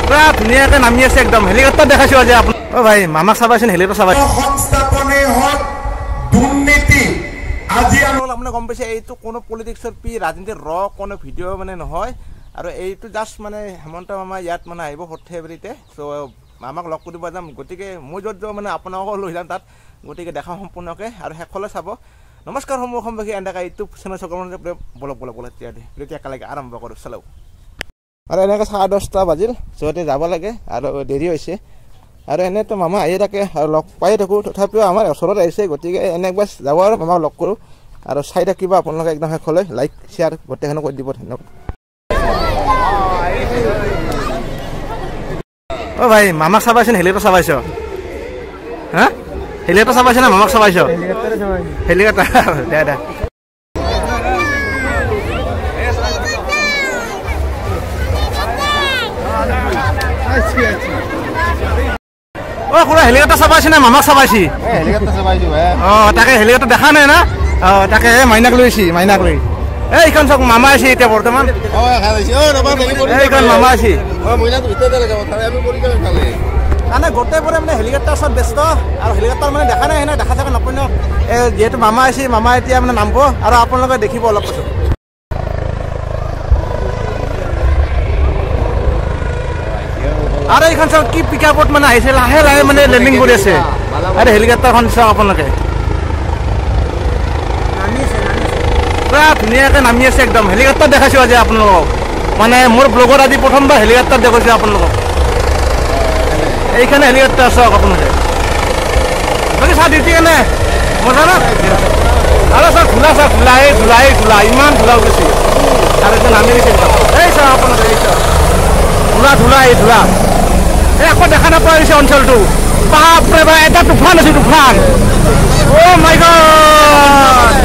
পুৰা ধুনীয়াকৈ নামি আছে একদম হেলিকপ্টাৰ দেখাইছো আজি আপুনি অ ভাই মামাক চাবাইছে হেলিকপ্টাৰ চাবাইছে সংস্থাপনে হওক দুৰ্নীতি আজি আপুনি গম পাইছে এইটো কোনো পলিটিক্সৰ ৰাজনীতিৰ কোনো ভিডিঅ' মানে নহয় আৰু এইটো জাষ্ট মানে হেমন্ত মামা ইয়াত মানে আহিব সৰ্থেবাৰীতে চ' মামাক লগ কৰিব যাম গতিকে মই য'ত যাওঁ মানে আপোনালোকক লৈ যাম তাত গতিকে দেখা সম্পূৰ্ণকৈ আৰু শেষলৈ চাব নমস্কাৰ সমূহী এনেকৈ ইউটিউব চেনেল চকৰ বলক তেতিয়া একেলগে আৰম্ভ কৰোঁ চলাও আৰু এনেকৈ 10:30 বাজিল য'তে যাব লাগে আৰু দেৰি হৈছে আৰু এনেতো মামা আহিয়ে থাকে আৰু লগ পাই থাকোঁ তথাপিও আমাৰ ওচৰত আহিছে গতিকে এনে একবাৰ যাব আৰু মামাক লগ কৰোঁ আৰু চাই থাকিব আপোনালোকে একদম শেষলৈ লাইক শ্বেয়াৰ গোটেইখনো কৰি দিব ধন্যবাদ অ ভাই মামাক চাবাইছে হেলিকপ্টাৰ চাবাইছ হা হেলিকপ্টাৰ চাবাইছে না মামাক চাবাইছ হেলিকপ্টাৰ দে অ খুৰা হেলিকপ্টাৰ চাবাইছে না মামাক চাবাইছি অ তাকে হেলিকপ্টাৰ দেখা নাই না অ তাকে মাইনাক লৈছি মাইনাক লৈ এইখন চাওক মামা আছে এতিয়া বৰ্তমান এইখন মামা আছে মানে গোটেইবোৰে মানে হেলিকপ্টাৰ চব ব্যস্ত আৰু হেলিকপ্টাৰ মানে দেখা নাই না দেখা চাগে নপয় ন যিহেতু মামা আছে মামা এতিয়া মানে নামিব আৰু আপোনালোকে দেখিব অলপ পাছত আৰু এইখন চাওক কি পিকআপত মানে আহিছে লাহে লাহে মানে লেণ্ডিং কৰি আছে আৰু হেলিকপ্টাৰখন চাওক আপোনালোকে পুৰা ধুনীয়াকৈ নামি আছে একদম হেলিকপ্টাৰ দেখাইছো আজি আপোনালোকক মানে মোৰ ব্লগত আজি প্ৰথমবাৰ হেলিকপ্টাৰ দেখাইছো আপোনালোকক এইখানে হেলিকপ্টাৰ চাওক আপোনালোকে বাকী চাহ ডিউটি কেনে মজা না আৰু চাওক ধূলা ইমান ধূলা উঠিছে আৰু এতিয়া নামি গৈছে এই চাওক আপোনালোকে এই চাওক ধূলা এই আকৌ দেখা নাপাই হৈছে অঞ্চলটো বাপৰে বাপ এটা তুফান আছে তুফান অ' মাই গড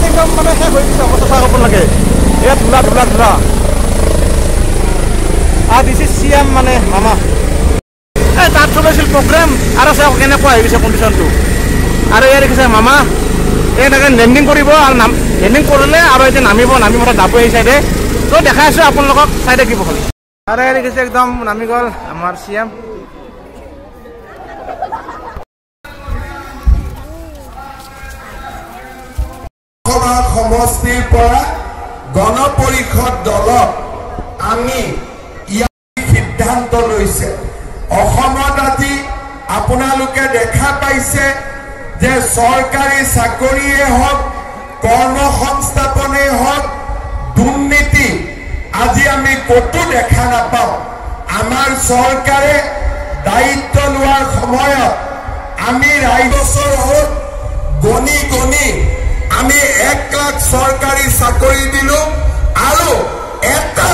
একদম মানে শেষ হৈ গৈছে অৱস্থা চাওক আপোনালোকে এয়া ধূলা আৰু দিছ ইজ CM মানে মামা এই তাত চলাইছিল প্ৰগ্ৰেম আৰু চাওক কেনেকুৱা হৈ গৈছে কণ্ডিশ্যনটো আৰু এয়া দেখিছে মামা এনেকৈ লেণ্ডিং কৰিব আৰু লেণ্ডিং কৰিলে আৰু এতিয়া নামিব যাব এই চাইডে ত' দেখাই আছোঁ আপোনালোকক চাই থাকিব খালি আৰু এয়া দেখিছে একদম নামি গ'ল আমাৰ CM সমষ্টিৰ পৰা গণ পৰিষদ দলত আমি সিদ্ধান্ত লৈছে অসমত আজি আপোনালোকে দেখা পাইছে যে চৰকাৰী চাকৰিয়ে হওক কৰ্মসংস্থাপনেই হওক দুৰ্নীতি আজি আমি ক'তো দেখা নাপাওঁ আমাৰ চৰকাৰে দায়িত্ব লোৱাৰ সময়ত আমি ৰাইজৰ গণি আমি 1 লাখ চৰকাৰী চাকৰি দিলো আৰু এটা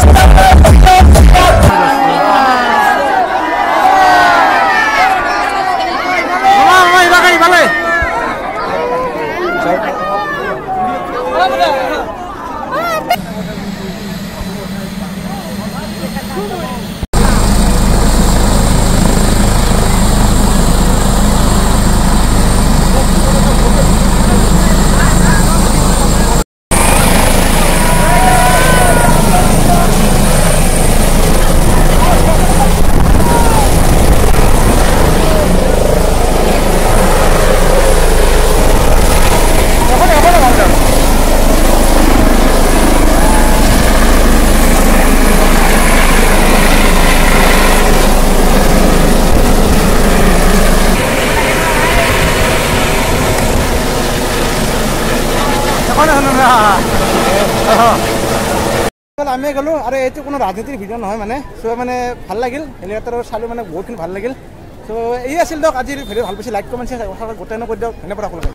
আমি গ'লো আৰু এইটো কোনো ৰাজনীতিৰ ভিডিঅ' নহয় মানে চ' মানে ভাল লাগিল হেলিকপ্টাৰৰ চালোঁ মানে বহুতখিনি ভাল লাগিল চ' এই আছিল দিয়ক আজিৰ ভিডিঅ' ভাল পাইছে লাইক কমেণ্ট শ্বেয়াৰ গোটেই কৰি দিয়ক ধন্যবাদ আপোনালোকে।